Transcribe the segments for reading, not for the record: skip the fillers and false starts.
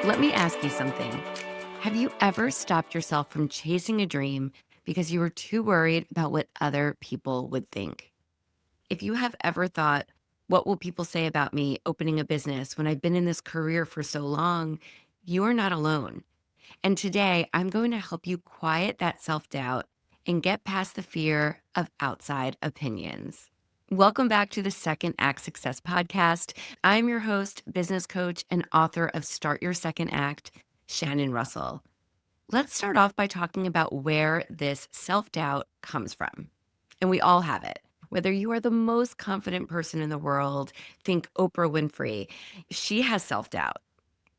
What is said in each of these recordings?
Let me ask you something. Have you ever stopped yourself from chasing a dream because you were too worried about what other people would think? If you have ever thought, what will people say about me opening a business when I've been in this career for so long? You are not alone. And today I'm going to help you quiet that self doubt and get past the fear of outside opinions. Welcome back to the Second Act Success Podcast. I'm your host, business coach, and author of Start Your Second Act, Shannon Russell. Let's start off by talking about where this self doubt comes from. And we all have it. Whether you are the most confident person in the world, think Oprah Winfrey, she has self doubt.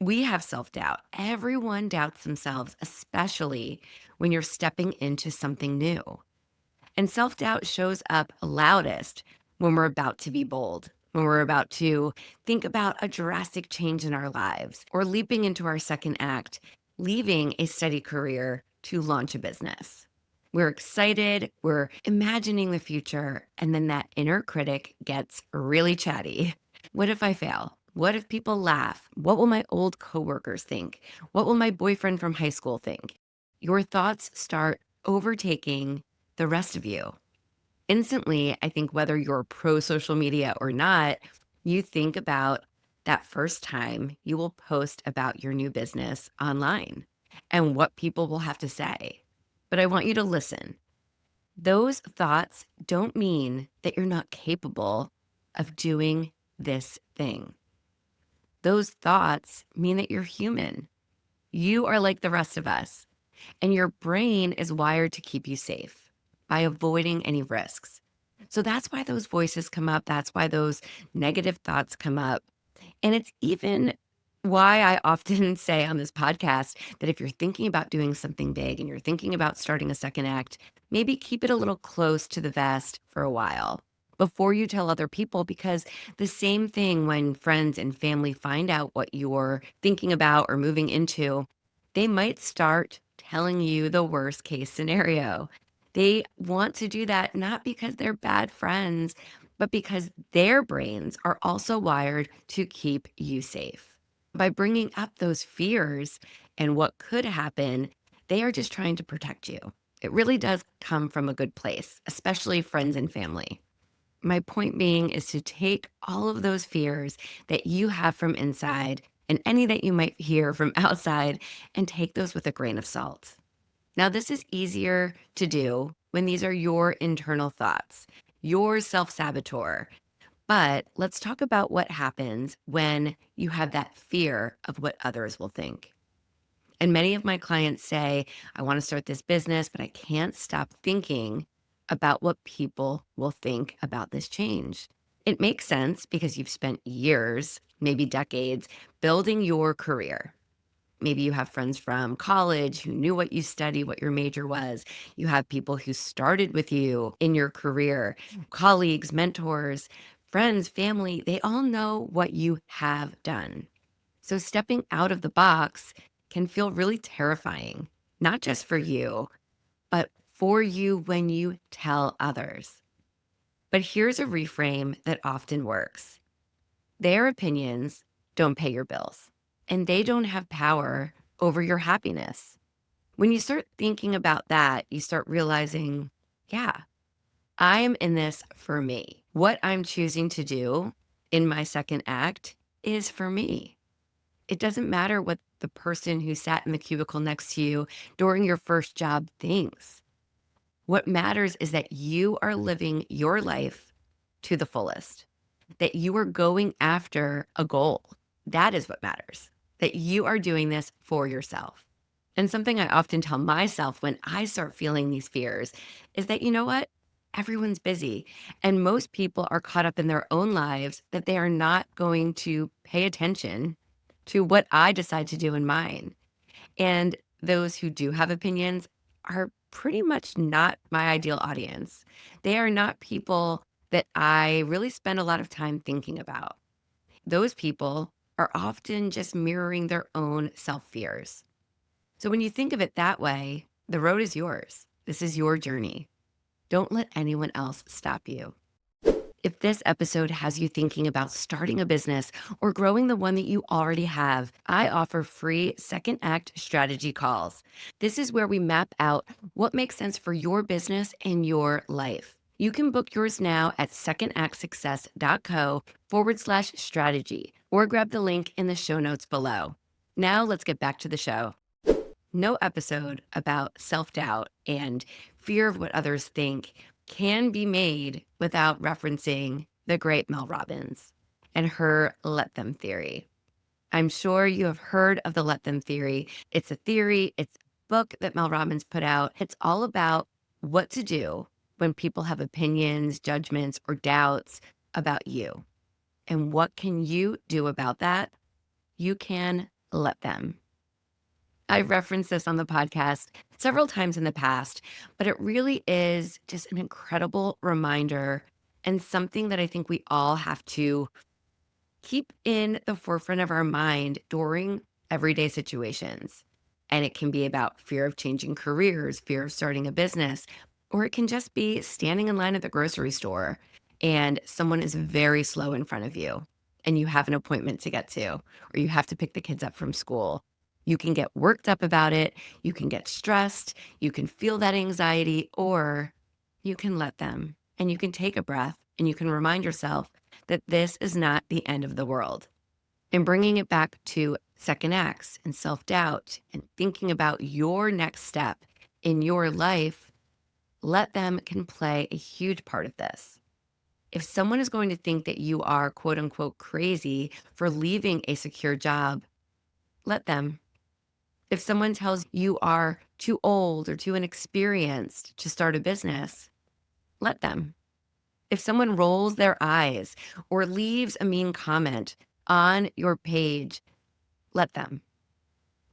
We have self doubt. Everyone doubts themselves, especially when you're stepping into something new. And self doubt shows up loudest when we're about to be bold, when we're about to think about a drastic change in our lives, or leaping into our second act, leaving a steady career to launch a business. We're excited, we're imagining the future, and then that inner critic gets really chatty. What if I fail? What if people laugh? What will my old coworkers think? What will my boyfriend from high school think? Your thoughts start overtaking the rest of you. Instantly, I think whether you're pro social media or not, you think about that first time you will post about your new business online and what people will have to say. But I want you to listen. Those thoughts don't mean that you're not capable of doing this thing. Those thoughts mean that you're human. You are like the rest of us, and your brain is wired to keep you safe by avoiding any risks. So that's why those voices come up. That's why those negative thoughts come up. And it's even why I often say on this podcast that if you're thinking about doing something big and you're thinking about starting a second act, maybe keep it a little close to the vest for a while before you tell other people, because the same thing when friends and family find out what you're thinking about or moving into, they might start telling you the worst case scenario. They want to do that not because they're bad friends, but because their brains are also wired to keep you safe. By bringing up those fears and what could happen, they are just trying to protect you. It really does come from a good place, especially friends and family. My point being is to take all of those fears that you have from inside and any that you might hear from outside and take those with a grain of salt. Now, this is easier to do when these are your internal thoughts, your self saboteur. But let's talk about what happens when you have that fear of what others will think. And many of my clients say, I want to start this business, but I can't stop thinking about what people will think about this change. It makes sense because you've spent years, maybe decades, building your career. Maybe you have friends from college who knew what you studied, what your major was. You have people who started with you in your career, colleagues, mentors, friends, family. They all know what you have done. So stepping out of the box can feel really terrifying, not just for you, but for you when you tell others. But here's a reframe that often works. Their opinions don't pay your bills, and they don't have power over your happiness. When you start thinking about that, you start realizing, yeah, I'm in this for me. What I'm choosing to do in my second act is for me. It doesn't matter what the person who sat in the cubicle next to you during your first job thinks. What matters is that you are living your life to the fullest, that you are going after a goal. That is what matters, that you are doing this for yourself. And something I often tell myself when I start feeling these fears is that, you know what? Everyone's busy, and most people are caught up in their own lives that they are not going to pay attention to what I decide to do in mine. And those who do have opinions are pretty much not my ideal audience. They are not people that I really spend a lot of time thinking about. Those people are often just mirroring their own self fears. So when you think of it that way, the road is yours. This is your journey. Don't let anyone else stop you. If this episode has you thinking about starting a business or growing the one that you already have, I offer free second act strategy calls. This is where we map out what makes sense for your business and your life. You can book yours now at secondactsuccess.co/strategy or grab the link in the show notes below. Now let's get back to the show. No episode about self doubt and fear of what others think can be made without referencing the great Mel Robbins and her let them theory. I'm sure you have heard of the let them theory. It's a theory, it's a book that Mel Robbins put out. It's all about what to do when people have opinions, judgments, or doubts about you. And what can you do about that? You can let them. I've referenced this on the podcast several times in the past, but it really is just an incredible reminder and something that I think we all have to keep in the forefront of our mind during everyday situations. And it can be about fear of changing careers, fear of starting a business, or it can just be standing in line at the grocery store and someone is very slow in front of you and you have an appointment to get to, or you have to pick the kids up from school. You can get worked up about it. You can get stressed. You can feel that anxiety, or you can let them and you can take a breath and you can remind yourself that this is not the end of the world. And bringing it back to second acts and self doubt and thinking about your next step in your life, let them can play a huge part of this. If someone is going to think that you are quote unquote crazy for leaving a secure job, let them. If someone tells you are too old or too inexperienced to start a business, let them. If someone rolls their eyes or leaves a mean comment on your page, let them.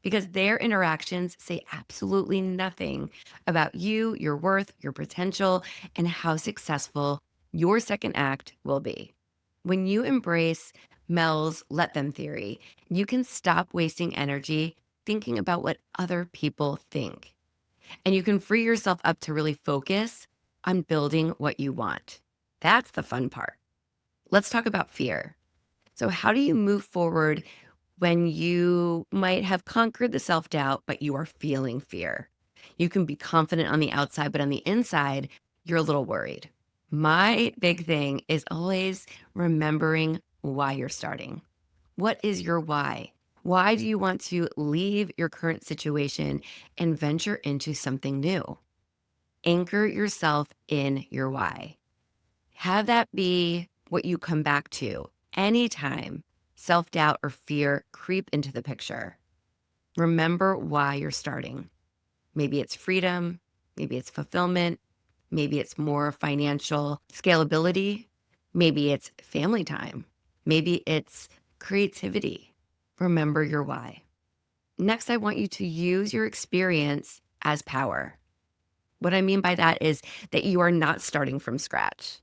Because their interactions say absolutely nothing about you, your worth, your potential, and how successful your second act will be. When you embrace Mel's let them theory, you can stop wasting energy thinking about what other people think. And you can free yourself up to really focus on building what you want. That's the fun part. Let's talk about fear. So, how do you move forward when you might have conquered the self doubt, but you are feeling fear? You can be confident on the outside, but on the inside, you're a little worried. My big thing is always remembering why you're starting. What is your why? Why do you want to leave your current situation and venture into something new? Anchor yourself in your why. Have that be what you come back to anytime self doubt or fear creep into the picture. Remember why you're starting. Maybe it's freedom, maybe it's fulfillment, maybe it's more financial scalability, maybe it's family time, maybe it's creativity. Remember your why. Next, I want you to use your experience as power. What I mean by that is that you are not starting from scratch.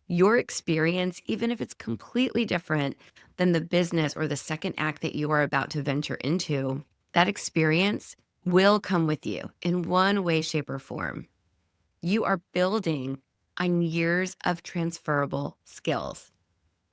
Your experience, even if it's completely different than the business or the second act that you are about to venture into, that experience will come with you in one way, shape, or form. You are building on years of transferable skills.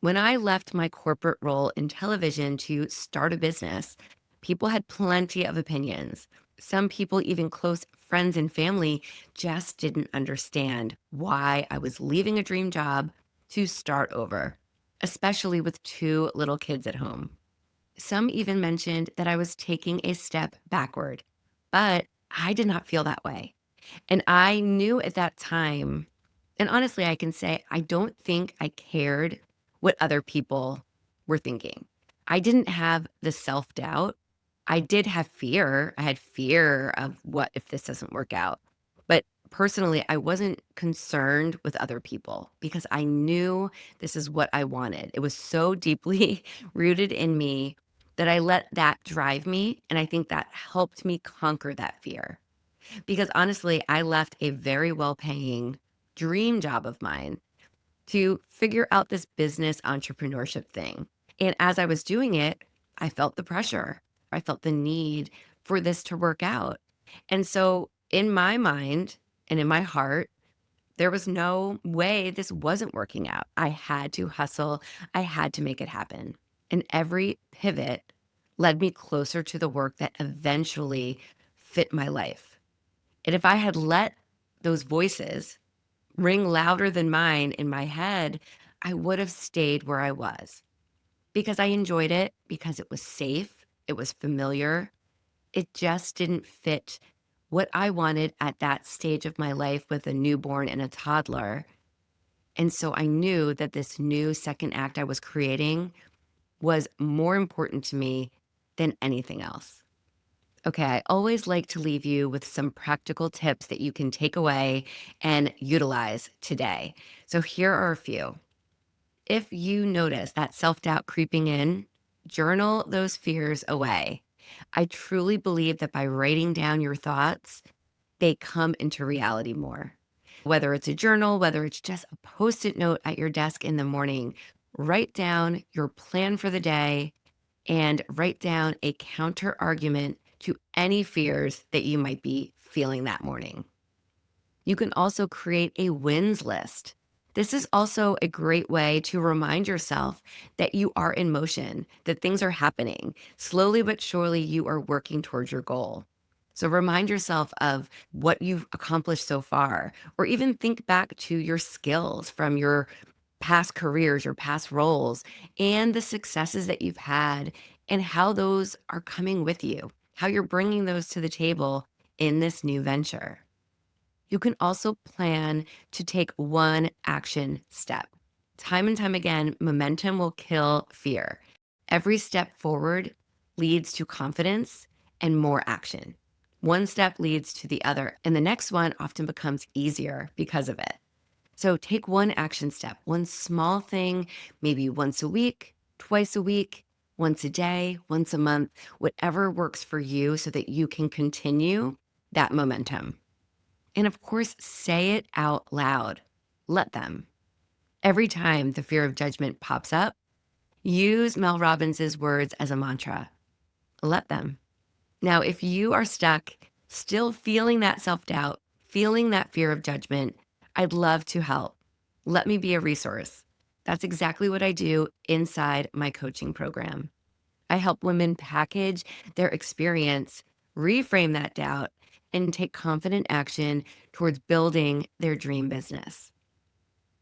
When I left my corporate role in television to start a business, people had plenty of opinions. Some people, even close friends and family, just didn't understand why I was leaving a dream job to start over, especially with two little kids at home. Some even mentioned that I was taking a step backward, but I did not feel that way. And I knew at that time, and honestly, I can say I don't think I cared what other people were thinking. I didn't have the self doubt. I did have fear. I had fear of what if this doesn't work out. But personally, I wasn't concerned with other people because I knew this is what I wanted. It was so deeply rooted in me that I let that drive me. And I think that helped me conquer that fear. Because honestly, I left a very well paying dream job of mine to figure out this business entrepreneurship thing. And as I was doing it, I felt the pressure. I felt the need for this to work out. And so, in my mind and in my heart, There was no way this wasn't working out. I had to hustle. I had to make it happen. And every pivot led me closer to the work that eventually fit my life. And if I had let those voices ring louder than mine in my head, I would have stayed where I was because I enjoyed it, because it was safe, it was familiar. It just didn't fit what I wanted at that stage of my life with a newborn and a toddler. And so I knew that this new second act I was creating was more important to me than anything else. Okay, I always like to leave you with some practical tips that you can take away and utilize today. So here are a few. If you notice that self doubt creeping in, journal those fears away. I truly believe that by writing down your thoughts, they come into reality more. Whether it's a journal, whether it's just a post it note at your desk in the morning, write down your plan for the day and write down a counter argument to any fears that you might be feeling that morning. You can also create a wins list. This is also a great way to remind yourself that you are in motion, that things are happening. Slowly but surely, you are working towards your goal. So remind yourself of what you've accomplished so far, or even think back to your skills from your past careers, your past roles, and the successes that you've had, and how those are coming with you, how you're bringing those to the table in this new venture. You can also plan to take one action step. Time and time again, momentum will kill fear. Every step forward leads to confidence and more action. One step leads to the other, and the next one often becomes easier because of it. So take one action step, one small thing, maybe once a week, twice a week, once a day, once a month, whatever works for you so that you can continue that momentum. And of course, say it out loud. Let them. Every time the fear of judgment pops up, use Mel Robbins' words as a mantra. Let them. Now, if you are stuck, still feeling that self doubt, feeling that fear of judgment, I'd love to help. Let me be a resource. That's exactly what I do inside my coaching program. I help women package their experience, reframe that doubt, and take confident action towards building their dream business.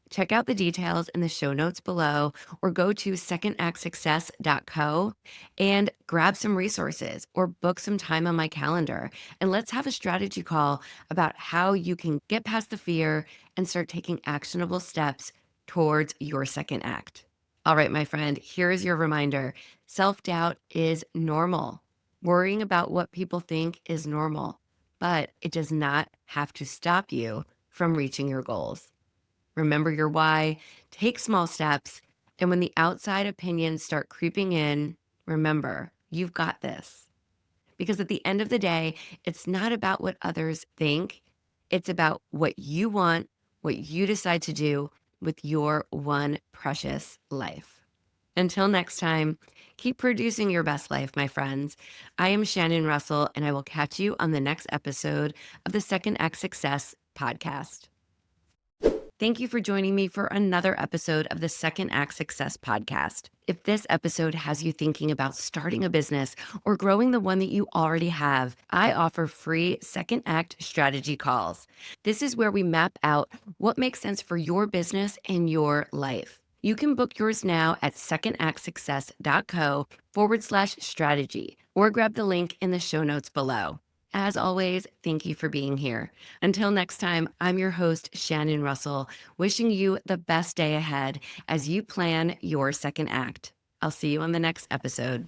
Check out the details in the show notes below or go to secondactsuccess.co and grab some resources or book some time on my calendar. And let's have a strategy call about how you can get past the fear and start taking actionable steps towards your second act. All right, my friend, here's your reminder. Self doubt is normal. Worrying about what people think is normal, but it does not have to stop you from reaching your goals. Remember your why, take small steps, and when the outside opinions start creeping in, remember, you've got this. Because at the end of the day, it's not about what others think, it's about what you want, what you decide to do with your one precious life. Until next time, keep producing your best life, my friends. I am Shannon Russell, and I will catch you on the next episode of the Second Act Success podcast. Thank you for joining me for another episode of the Second Act Success podcast. If this episode has you thinking about starting a business or growing the one that you already have, I offer free Second Act strategy calls. This is where we map out what makes sense for your business and your life. You can book yours now at secondactsuccess.co/strategy or grab the link in the show notes below. As always, thank you for being here. Until next time, I'm your host, Shannon Russell, wishing you the best day ahead as you plan your second act. I'll see you on the next episode.